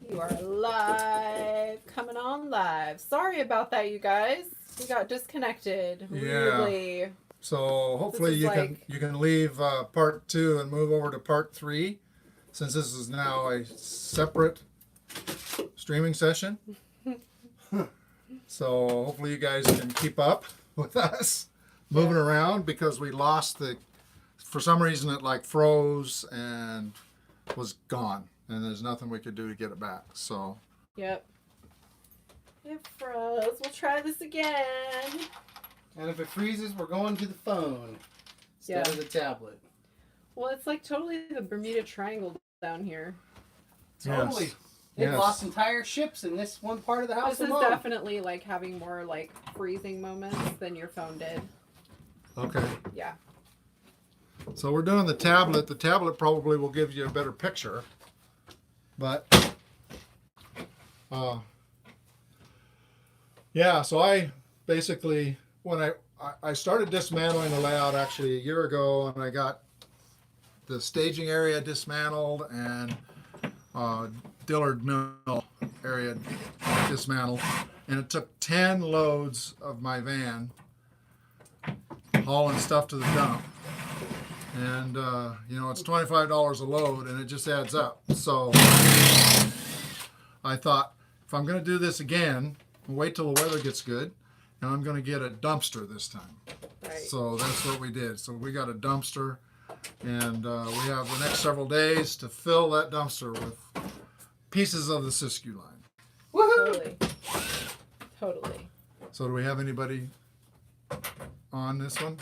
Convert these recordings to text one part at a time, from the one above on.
You are live, coming on live. Sorry about that, you guys. We got disconnected. Weirdly. So hopefully you can leave part 2 and move over to part 3, since this is now a separate streaming session. So hopefully you guys can keep up with us moving around, because we lost for some reason it like froze and was gone, and there's nothing we could do to get it back. So Yep. It froze. We'll try this again. And if it freezes, we're going to the phone instead of the tablet. Well, it's like totally the Bermuda Triangle down here. Totally. Yes. They've Yes. lost entire ships in this one part of the house This alone. is definitely like having more like freezing moments than your phone did. okay. Yeah. So we're doing the tablet. The tablet probably will give you a better picture, but yeah. So I basically, when I started dismantling the layout actually a year ago, and I got the staging area dismantled and Dillard Mill area dismantled, and it took 10 loads of my van hauling stuff to the dump. And you know, it's $25 a load, and it just adds up. So I thought, if I'm going to do this again, I'll wait till the weather gets good, and I'm going to get a dumpster this time. Right. So that's what we did. So we got a dumpster, and we have the next several days to fill that dumpster with pieces of the Siskiyou Line. Woohoo! Totally. So do we have anybody on this one?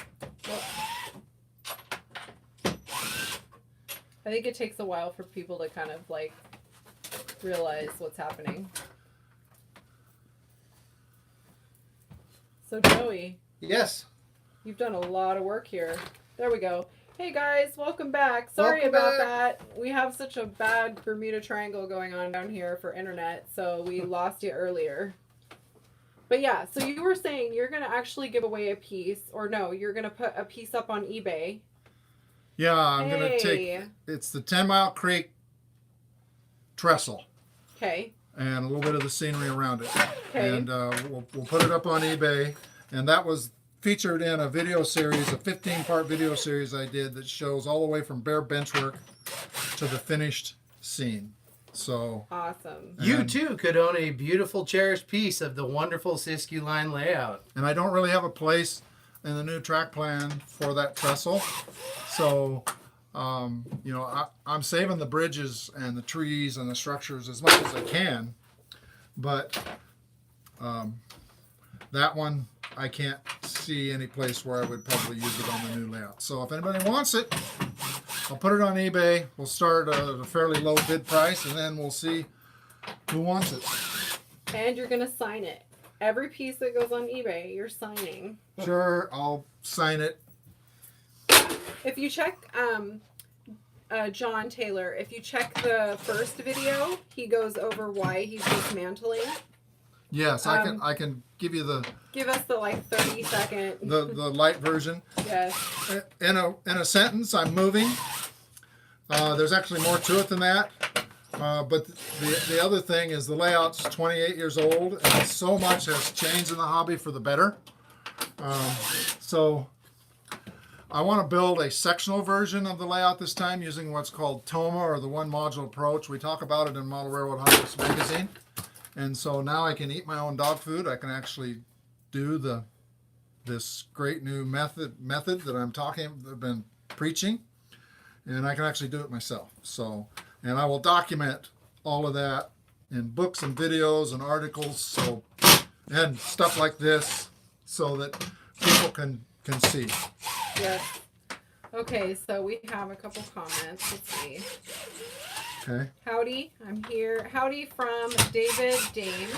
I think it takes a while for people to kind of like realize what's happening. So Joey, Yes. you've done a lot of work here. There we go. Hey guys, welcome back. Sorry Welcome about back. that. We have such a bad Bermuda Triangle going on down here for internet, so we lost you earlier. But yeah, so you were saying you're going to actually give away a piece, or no, you're going to put a piece up on eBay. Yeah, I'm going to Hey. take, it's the 10 Mile Creek trestle Okay. and a little bit of the scenery around it. Okay. And we'll put it up on eBay. And that was featured in a video series, a 15-part video series I did that shows all the way from bare benchwork to the finished scene. So Awesome. You And- too could own a beautiful, cherished piece of the wonderful Siskiyou Line layout. and I don't really have a place in the new track plan for that trestle. So, you know, I'm saving the bridges and the trees and the structures as much as I can. But that one, I can't see any place where I would probably use it on the new layout. So if anybody wants it, I'll put it on eBay. We'll start at a fairly low bid price, and then we'll see who wants it. And you're going to sign it. Every piece that goes on eBay, you're signing. Sure, I'll sign it. If you check John Taylor, if you check the first video, he goes over why he's dismantling. Yes, I can give you the Give us the like 30-second. the light version. Yes. In a sentence, I'm moving. There's actually more to it than that. But the other thing is the layout's 28 years old, and so much has changed in the hobby for the better. So I want to build a sectional version of the layout this time using what's called TOMA, or the one module approach. We talk about it in Model Railroad Hunters magazine. And so now I can eat my own dog food. I can actually do this great new method that I've been preaching, and I can actually do it myself. So, and I will document all of that in books and videos and articles, and stuff like this, so that people can see. Yes. Okay, so we have a couple comments. Let's see. Okay. Howdy, I'm here. Howdy from David Dame.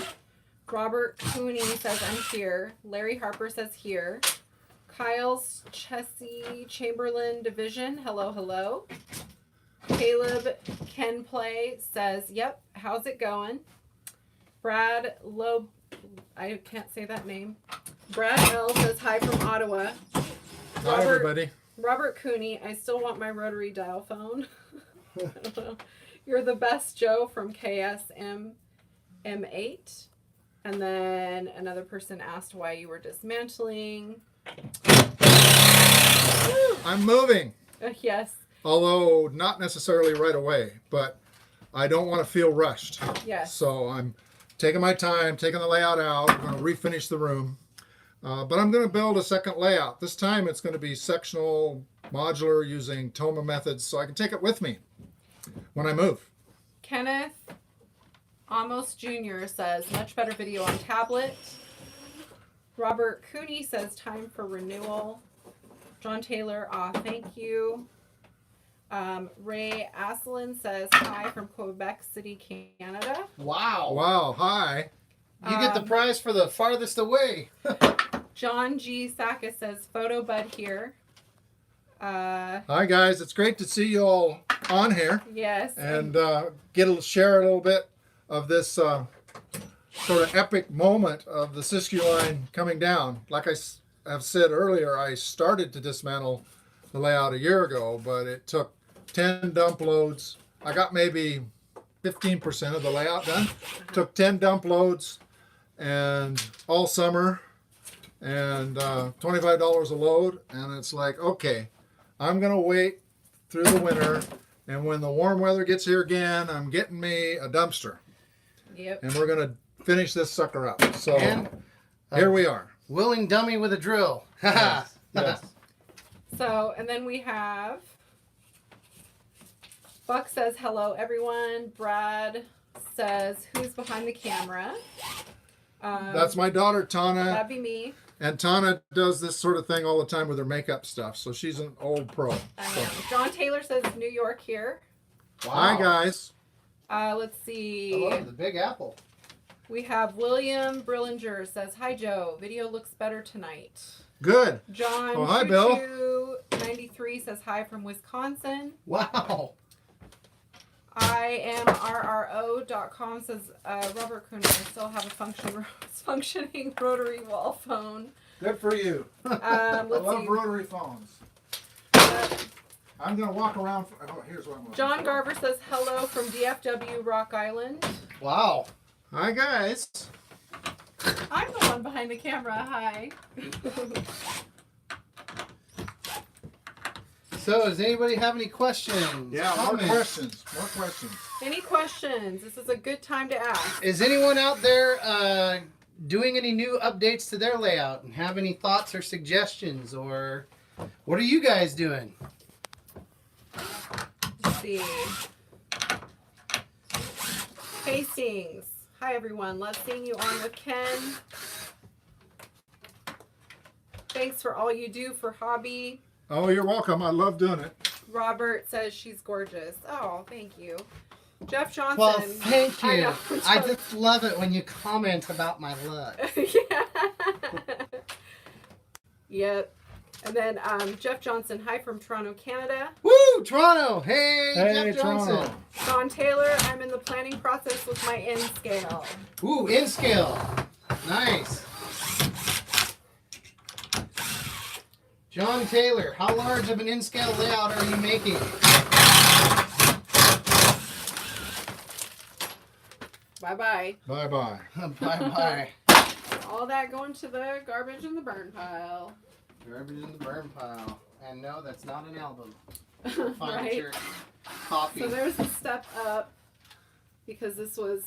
Robert Cooney says I'm here. Larry Harper says here. Kyle's Chessie Chamberlain Division. Hello, hello. Caleb Can Play says, yep, how's it going? Brad Loeb, I can't say that name. Brad L says hi from Ottawa. Hi, everybody. Robert Cooney, I still want my rotary dial phone. I don't know. You're the best, Joe from KSM M8. And then another person asked why you were dismantling. I'm moving. Yes. Although not necessarily right away, but I don't want to feel rushed. Yes. So I'm taking my time, taking the layout out. I'm going to refinish the room. But I'm going to build a second layout. This time it's going to be sectional, modular, using Toma methods, so I can take it with me when I move. Kenneth Amos Jr. says, much better video on tablet. Robert Cooney says, time for renewal. John Taylor, thank you. Ray Asselin says, hi from Quebec City, Canada. Wow. Wow, hi. You get the prize for the farthest away. John G. Sakis says, photo bud here. Hi, guys. It's great to see you all on here. Yes. And share a little bit of this sort of epic moment of the Siskiyou Line coming down. Like I have said earlier, I started to dismantle the layout a year ago, but it took 10 dump loads. I got maybe 15% of the layout done. Took 10 dump loads and all summer and $25 a load. And it's like, okay, I'm going to wait through the winter. And when the warm weather gets here again, I'm getting me a dumpster. Yep. And we're going to finish this sucker up. So And here we are. willing dummy with a drill. Yes. Yes. So, and then we have Buck says, hello, everyone. Brad says, who's behind the camera? That's my daughter, Tana. That'd be me. And Tana does this sort of thing all the time with her makeup stuff. So she's an old pro. I know. John Taylor says, New York here. Wow. Hi, guys. Let's see. Hello, the Big Apple. We have William Brillinger says, hi, Joe. Video looks better tonight. Good. John Oh, hi, Bill. 9293 says, hi from Wisconsin. Wow. IamRRO.com says, Robert Kuhn, I still have a functioning rotary wall phone. Good for you. I Let's love see. rotary phones. I'm going to walk around. Here's what I'm looking John for. Garver says, hello from DFW, Rock Island. Wow. Hi, guys. I'm the one behind the camera. Hi. So, does anybody have any questions? Yeah, more comments? questions. More questions. Any questions? This is a good time to ask. Is anyone out there doing any new updates to their layout and have any thoughts or suggestions, or what are you guys doing? Let's see. Hastings. Hi, everyone. Love seeing you on with Ken. Thanks for all you do for hobby. Oh, you're welcome. I love doing it. Robert says she's gorgeous. Oh, thank you. Jeff Johnson. Well, thank I you. know. I just love it when you comment about my look. Yeah. Yep. And then Jeff Johnson. Hi from Toronto, Canada. Woo, Toronto! Hey, Hey, Jeff Johnson. Toronto. John Taylor. I'm in the planning process with my N scale. Ooh, in scale. Nice. John Taylor, how large of an in-scale layout are you making? Bye-bye. Bye-bye. Bye-bye. All that going to the garbage in the burn pile. Garbage in the burn pile. And no, that's not an album. Right? Furniture. Coffee. So there's a step up because this was,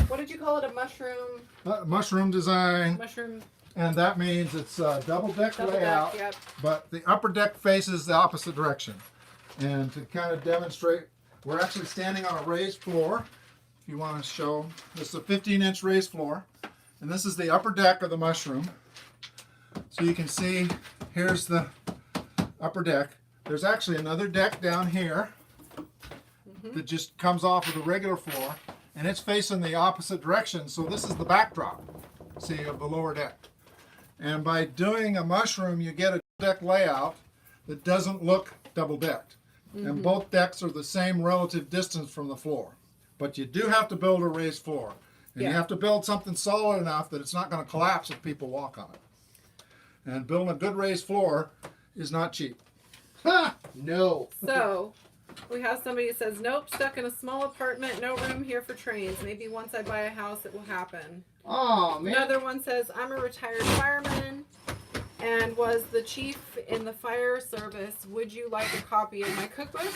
what did you call it? A mushroom? Mushroom design. Mushroom And that means it's a double deck double layout. deck, yep. But the upper deck faces the opposite direction. And to kind of demonstrate, we're actually standing on a raised floor. If you want to show, this is a 15-inch raised floor. And this is the upper deck of the mushroom. So you can see, here's the upper deck. There's actually another deck down here that just comes off of the regular floor. And it's facing the opposite direction. So this is the backdrop, see, of the lower deck. And by doing a mushroom, you get a deck layout that doesn't look double-decked. And both decks are the same relative distance from the floor. But you do have to build a raised floor. And you have to build something solid enough that it's not going to collapse if people walk on it. And building a good raised floor is not cheap. Ha! No. So, we have somebody who says, nope, stuck in a small apartment, no room here for trains. Maybe once I buy a house, it will happen. Oh, man. Another one says, I'm a retired fireman and was the chief in the fire service. Would you like a copy of my cookbook?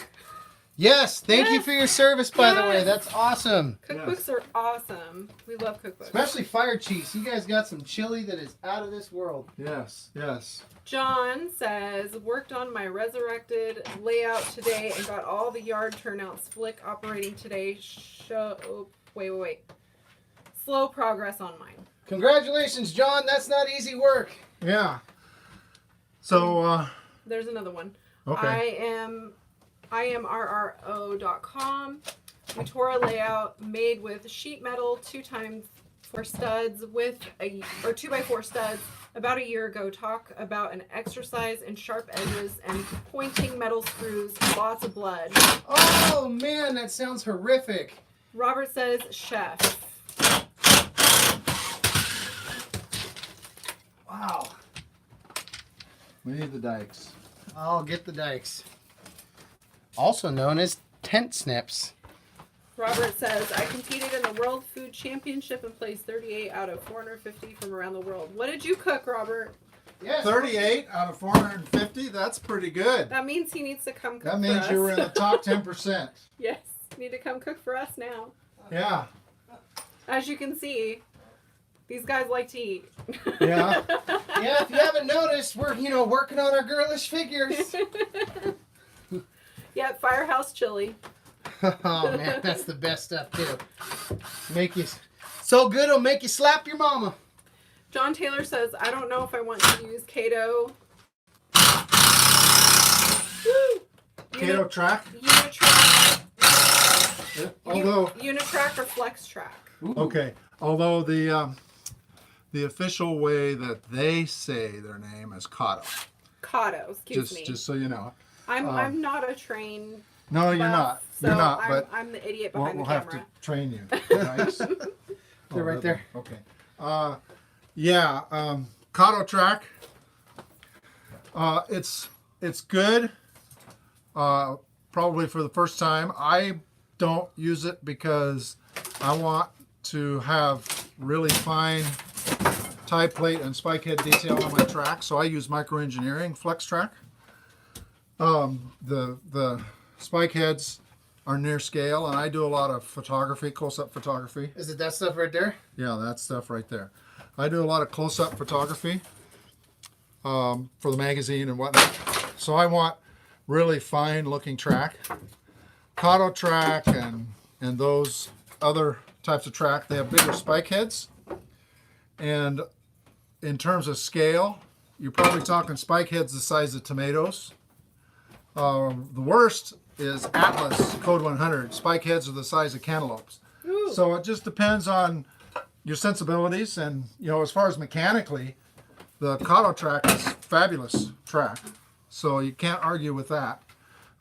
Yes. Thank you Yes. for your service, by the way. Yes. That's awesome. Cookbooks are awesome. We love cookbooks. Especially fire chiefs. You guys got some chili that is out of this world. Yes, yes. John says, worked on my resurrected layout today and got all the yard turnouts flick operating today. Wait. Slow progress on mine. Congratulations, John. That's not easy work. Yeah. So, There's another one. okay. I am RRO.com. We tore a layout made with sheet metal 2x4 studs with 2x4 studs about a year ago. Talk about an exercise in sharp edges and pointing metal screws. Lots of blood. Oh, man. That sounds horrific. Robert says chef. Wow. We need the dikes. I'll get the dikes. Also known as tent snips. Robert says, I competed in the World Food Championship and placed 38 out of 450 from around the world. What did you cook, Robert? Yes. 38 out of 450. That's pretty good. That means he needs to come cook That for means us. you were in the top 10%. Yes, you need to come cook for us now. Yeah. As you can see, these guys like to eat. Yeah. Yeah, if you haven't noticed, we're, working on our girlish figures. Yeah, Firehouse Chili. Oh, man, that's the best stuff, too. Make you so good it'll make you slap your mama. John Taylor says, I don't know if I want to use Kato. Kato track. Unitrack. Although, Unitrack or Flex Track. okay. Although the official way that they say their name is Kato. Kato, excuse me. Just so you know. I'm not a trained No, you're buff, not. So You're not. But I'm the idiot we'll behind the have camera. to train you. Nice. They're right there. Okay. Yeah. Kato track. It's good. Probably for the first time. I don't use it because I want to have really fine tie plate and spike head detail on my track. So I use microengineering flex track. The spike heads are near scale, and I do a lot of photography, close-up photography. Is it that stuff right there? Yeah, that stuff right there. I do a lot of close-up photography for the magazine and whatnot. So I want really fine-looking track. Kato track and those other types of track, they have bigger spike heads. And in terms of scale, you're probably talking spike heads the size of tomatoes. The worst is Atlas Code 100. Spike heads are the size of cantaloupes. Ooh. So it just depends on your sensibilities, and as far as mechanically, the Kato track is fabulous track. So you can't argue with that.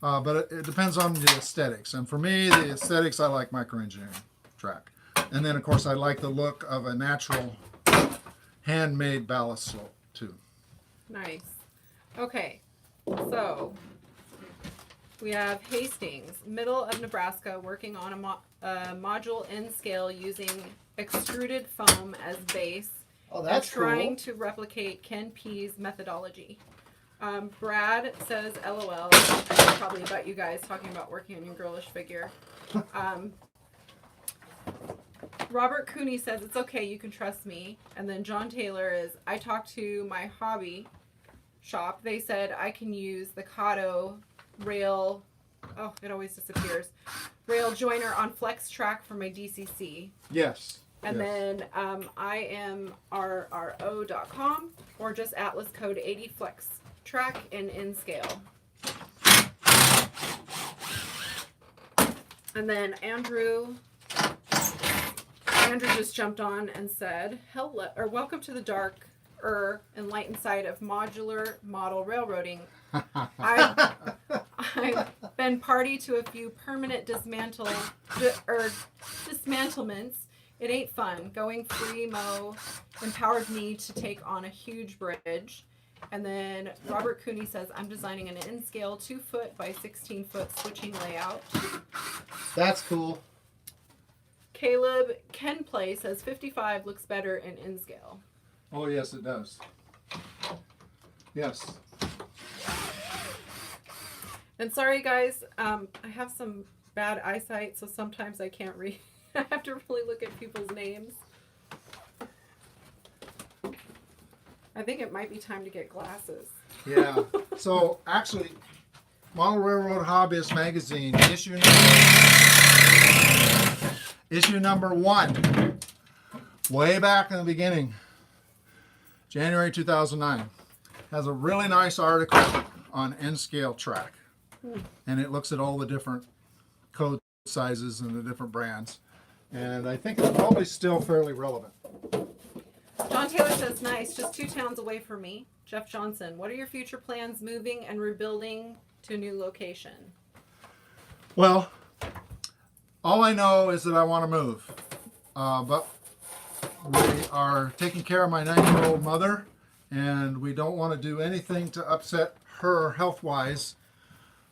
But it depends on the aesthetics. And for me, the aesthetics, I like microengineering track. And then, of course, I like the look of a natural handmade ballast slope, too. Nice. Okay, so we have Hastings, middle of Nebraska, working on a module in scale using extruded foam as base. Oh, that's and trying cool. to replicate Ken P's methodology. Brad says, LOL. That's probably about you guys talking about working on your girlish figure. Robert Cooney says, it's okay, you can trust me. And then John Taylor is, I talked to my hobby shop. They said I can use the Kato rail, oh, it always disappears, rail joiner on flex track for my DCC. Yes. And then I am RRO.com or just Atlas Code 80 Flex Track and in scale. And then Andrew just jumped on and said, hello, or welcome to the dark enlightened side of modular model railroading. I've been party to a few permanent dismantlements. It ain't fun. Going free mo empowered me to take on a huge bridge. And then Robert Cooney says, I'm designing an N-scale 2-foot by 16-foot switching layout. That's cool. Caleb Kenplay says 55 looks better in N-scale. Oh, yes, it does. Yes. And sorry, guys, I have some bad eyesight, so sometimes I can't read. I have to really look at people's names. I think it might be time to get glasses. Yeah. So actually, Model Railroad Hobbyist Magazine, issue number 1, way back in the beginning, January 2009, has a really nice article on N-scale track. And it looks at all the different code sizes and the different brands. And I think it's probably still fairly relevant. John Taylor says, nice, just 2 towns away from me. Jeff Johnson, what are your future plans moving and rebuilding to a new location? Well, all I know is that I want to move. But we are taking care of my 90-year-old mother, and we don't want to do anything to upset her health-wise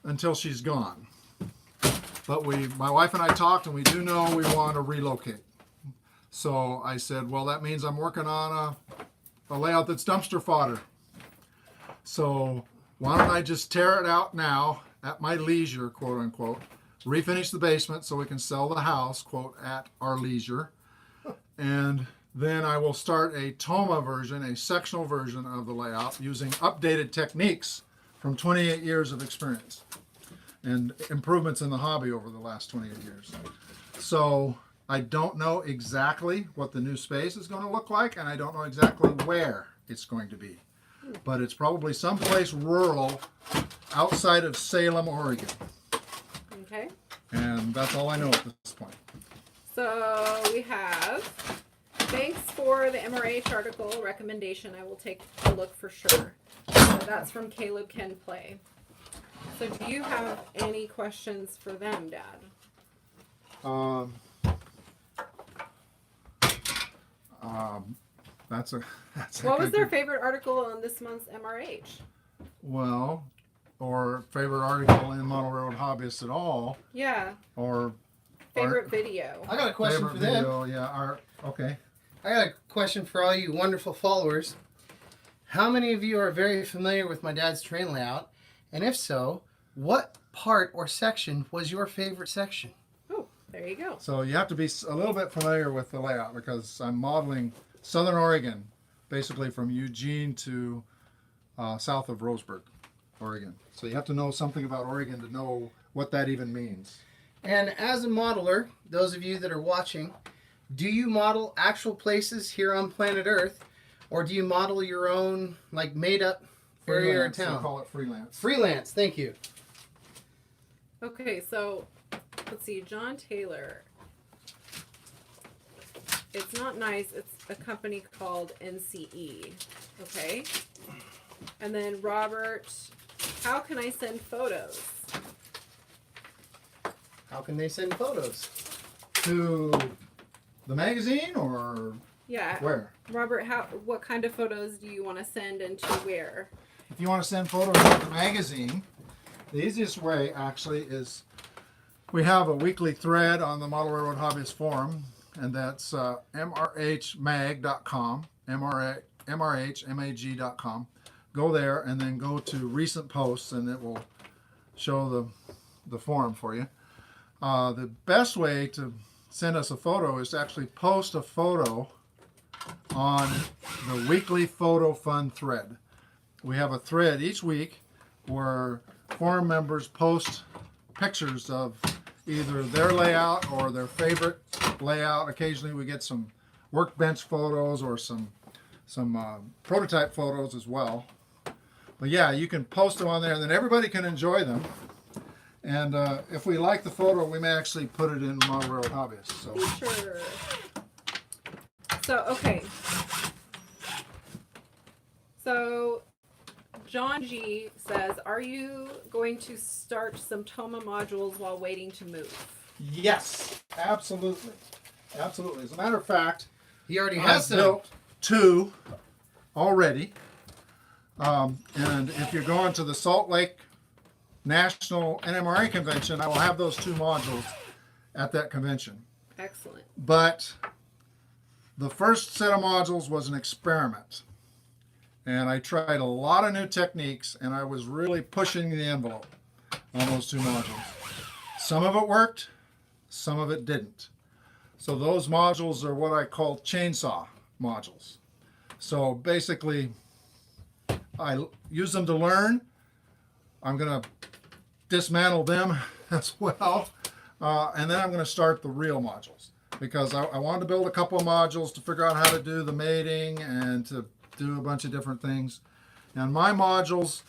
until she's gone. But my wife and I talked, and we do know we want to relocate. So I said, well, that means I'm working on a layout that's dumpster fodder. So why don't I just tear it out now at my leisure, quote unquote, refinish the basement so we can sell the house, quote, at our leisure. And then I will start a TOMA version, a sectional version of the layout using updated techniques from 28 years of experience and improvements in the hobby over the last 28 years. So I don't know exactly what the new space is going to look like, and I don't know exactly where it's going to be. But it's probably someplace rural outside of Salem, Oregon. Okay. And that's all I know at this point. So we have, thanks for the MRH article recommendation. I will take a look for sure. So that's from Caleb Kenplay. So do you have any questions for them, Dad? That's a What was good- their favorite article on this month's MRH? Well, or favorite article in Model Railroad Hobbyist at all, Yeah, or favorite video. I got a question favorite for them. video. Yeah, art. Okay. I got a question for all you wonderful followers. How many of you are very familiar with my dad's train layout? And if so, what part or section was your favorite section? Oh, there you go. So you have to be a little bit familiar with the layout because I'm modeling Southern Oregon, basically from Eugene to south of Roseburg, Oregon. So you have to know something about Oregon to know what that even means. And as a modeler, those of you that are watching, do you model actual places here on planet Earth, or do you model your own, like, made-up area or Freelance, they town? call it freelance. Freelance, thank you. Okay, so let's see. John Taylor. It's not nice. It's a company called NCE. Okay. And then Robert, how can I send photos? How can they send photos? To the magazine or Yeah. where? Robert, what kind of photos do you want to send and to where? If you want to send photos to the magazine, the easiest way actually is we have a weekly thread on the Model Railroad Hobbyist Forum, and that's mrhmag.com, mrhmag.com. Go there and then go to recent posts, and it will show the forum for you. The best way to send us a photo is to actually post a photo on the weekly photo fun thread. We have a thread each week where forum members post pictures of either their layout or their favorite layout. Occasionally we get some workbench photos or some prototype photos as well. But yeah, you can post them on there and then everybody can enjoy them. And if we like the photo, we may actually put it in Model Railroad Hobbyist. So. Sure. So, okay. So, John G says, are you going to start some TOMA modules while waiting to move? Yes, absolutely. Absolutely. As a matter of fact, He already I've has some. built 2 already. And if you're going to the Salt Lake National NMRA convention, I will have those 2 modules at that convention. Excellent. But the first set of modules was an experiment. And I tried a lot of new techniques, and I was really pushing the envelope on those 2 modules. Some of it worked, some of it didn't. So those modules are what I call chainsaw modules. So basically, I use them to learn. I'm going to dismantle them as well. And then I'm going to start the real modules, because I wanted to build a couple of modules to figure out how to do the mating and to do a bunch of different things. And my modules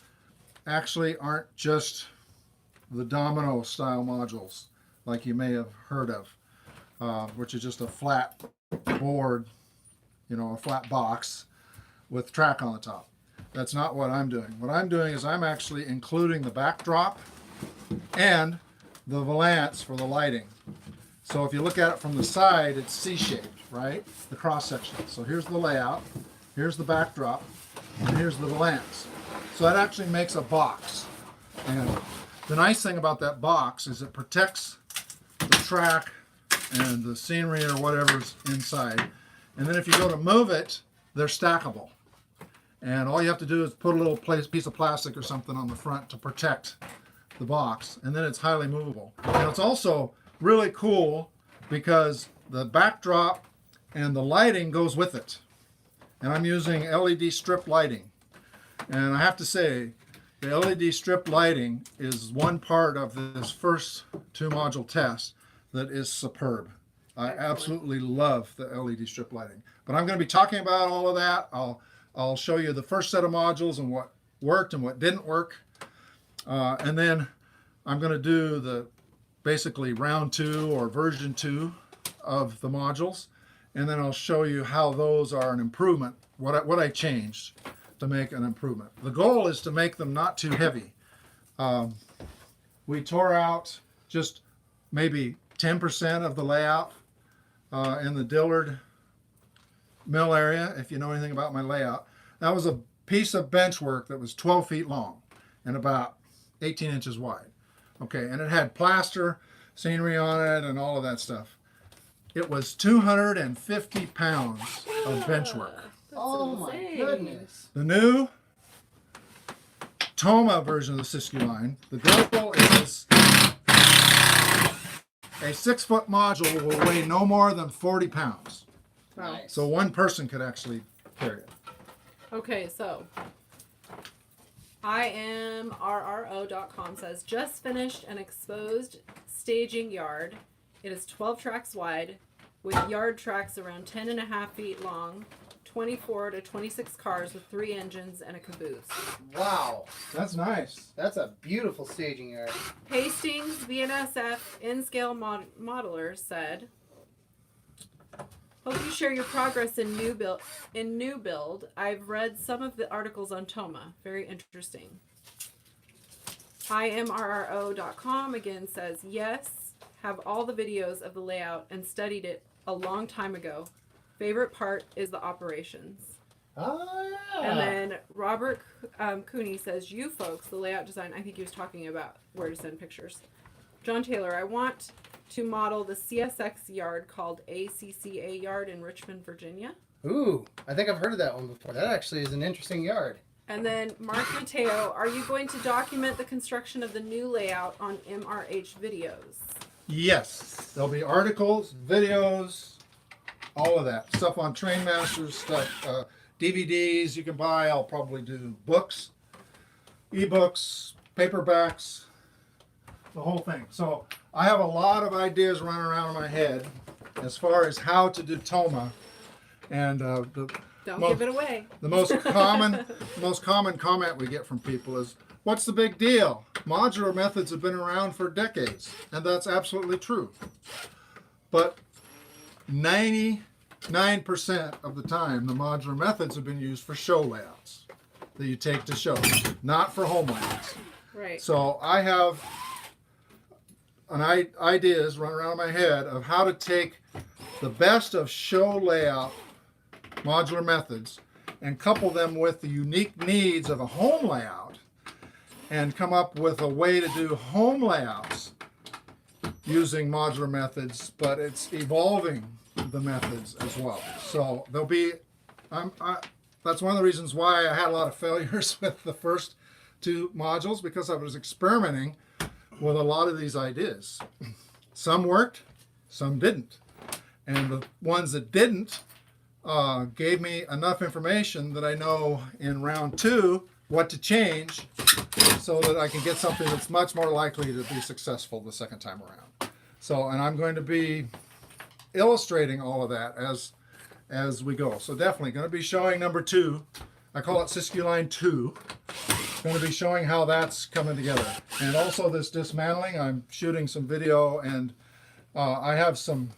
actually aren't just the domino style modules like you may have heard of, which is just a flat board, a flat box with track on the top. That's not what I'm doing. What I'm doing is I'm actually including the backdrop and the valance for the lighting. So if you look at it from the side, it's C-shaped, right? The cross section. So here's the layout, here's the backdrop, and here's the valance. So that actually makes a box. And the nice thing about that box is it protects the track and the scenery or whatever's inside. And then if you go to move it, they're stackable. And all you have to do is put a little piece of plastic or something on the front to protect the box. And then it's highly movable. And it's also really cool because the backdrop and the lighting goes with it. And I'm using LED strip lighting. And I have to say, the LED strip lighting is one part of this first 2 module test that is superb. I absolutely love the LED strip lighting. But I'm going to be talking about all of that. I'll show you the first set of modules and what worked and what didn't work. And then I'm going to do the basically round 2 or version 2 of the modules. And then I'll show you how those are an improvement, what I changed to make an improvement. The goal is to make them not too heavy. We tore out just maybe 10% of the layout in the Dillard mill area, if you know anything about my layout. That was a piece of bench work that was 12 feet long and about 18 inches wide. Okay, and it had plaster, scenery on it, and all of that stuff. It was 250 pounds of bench work. Oh my goodness. The new Toma version of the Siskiyou Line, the goal is a 6-foot module will weigh no more than 40 pounds. Wow. Nice. So one person could actually carry it. Okay, so IamRRO.com says, just finished an exposed staging yard. It is 12 tracks wide with yard tracks around 10.5 feet long, 24 to 26 cars with 3 engines and a caboose. Wow. That's nice. That's a beautiful staging yard. Hastings BNSF in-scale modeler said, hope you share your progress in new build. I've read some of the articles on Toma. Very interesting. IamRRO.com again says, yes, have all the videos of the layout and studied it a long time ago. Favorite part is the operations. Ah. And then Robert Cooney says, you folks, the layout design, I think he was talking about where to send pictures. John Taylor, I want to model the CSX yard called ACCA yard in Richmond, Virginia. Ooh, I think I've heard of that one before. That actually is an interesting yard. And then Mark Mateo, are you going to document the construction of the new layout on MRH videos? Yes. There'll be articles, videos, all of that. Stuff on Train Masters, stuff, DVDs you can buy. I'll probably do books, ebooks, paperbacks, the whole thing. So I have a lot of ideas running around in my head as far as how to do Toma. And Don't give it away. the most common comment we get from people is, what's the big deal? Modular methods have been around for decades, and that's absolutely true. But 99% of the time, the modular methods have been used for show layouts that you take to show, not for home layouts. Right. So I have ideas running around in my head of how to take the best of show layout modular methods and couple them with the unique needs of a home layout and come up with a way to do home layouts using modular methods, but it's evolving the methods as well. So there'll be, that's one of the reasons why I had a lot of failures with the first two modules, because I was experimenting with a lot of these ideas. Some worked, some didn't. And the ones that didn't gave me enough information that I know in round 2 what to change so that I can get something that's much more likely to be successful the second time around. So, and I'm going to be illustrating all of that as we go. So definitely going to be showing number 2. I call it Siskiyou Line 2. Going to be showing how that's coming together. And also this dismantling, I'm shooting some video, and I have some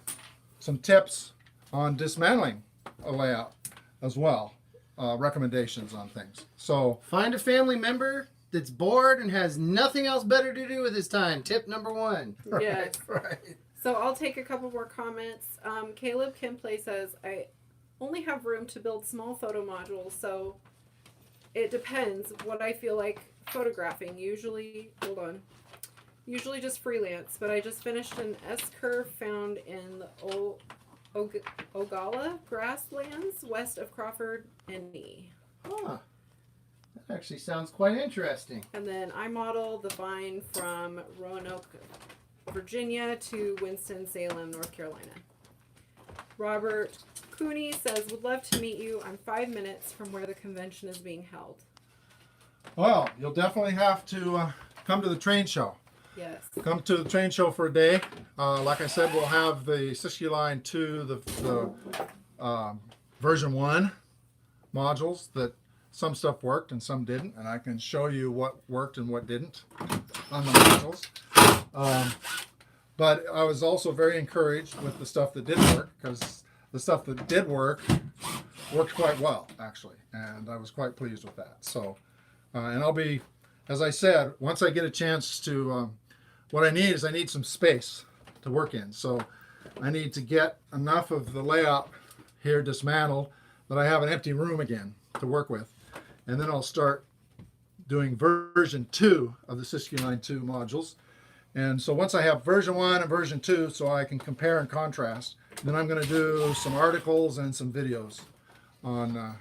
tips on dismantling a layout as well, recommendations on things. So find a family member that's bored and has nothing else better to do with his time. Tip number 1. Yes. right. So I'll take a couple more comments. Caleb Kimplay says, I only have room to build small photo modules, so it depends what I feel like photographing. Usually just freelance, but I just finished an S-curve found in the Ogalla grasslands west of Crawford, NE. Huh. That actually sounds quite interesting. And then I model the vine from Roanoke, Virginia to Winston-Salem, North Carolina. Robert Cooney says, would love to meet you. I'm 5 minutes from where the convention is being held. Well, you'll definitely have to come to the train show. Yes. Come to the train show for a day. Like I said, we'll have the Siskiyou Line 2, the version 1 modules that some stuff worked and some didn't, and I can show you what worked and what didn't on the modules. But I was also very encouraged with the stuff that didn't work, because the stuff that did work worked quite well, actually, and I was quite pleased with that. So, and I'll be, as I said, once I get a chance to, what I need some space to work in. So I need to get enough of the layout here dismantled that I have an empty room again to work with. And then I'll start doing version 2 of the Siskiyou Line 2 modules. And so once I have version 1 and version 2, so I can compare and contrast, then I'm going to do some articles and some videos on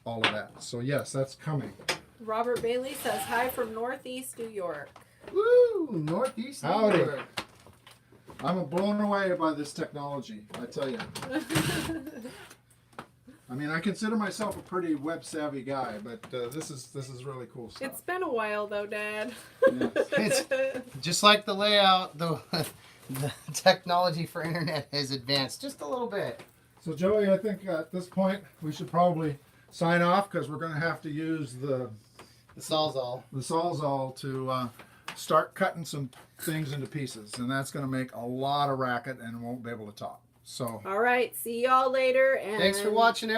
all of that. So yes, that's coming. Robert Bailey says, hi from Northeast New York. Woo! Northeast New Howdy. York. I'm blown away by this technology, I tell you. I mean, I consider myself a pretty web-savvy guy, but this is really cool stuff. It's been a while, though, Dad. Yes. It's just like the layout, the technology for internet has advanced just a little bit. So, Joey, I think at this point we should probably sign off, because we're going to have to use the Sawzall to start cutting some things into pieces, and that's going to make a lot of racket and won't be able to talk. So, All right. See y'all later. And Thanks for watching, everybody.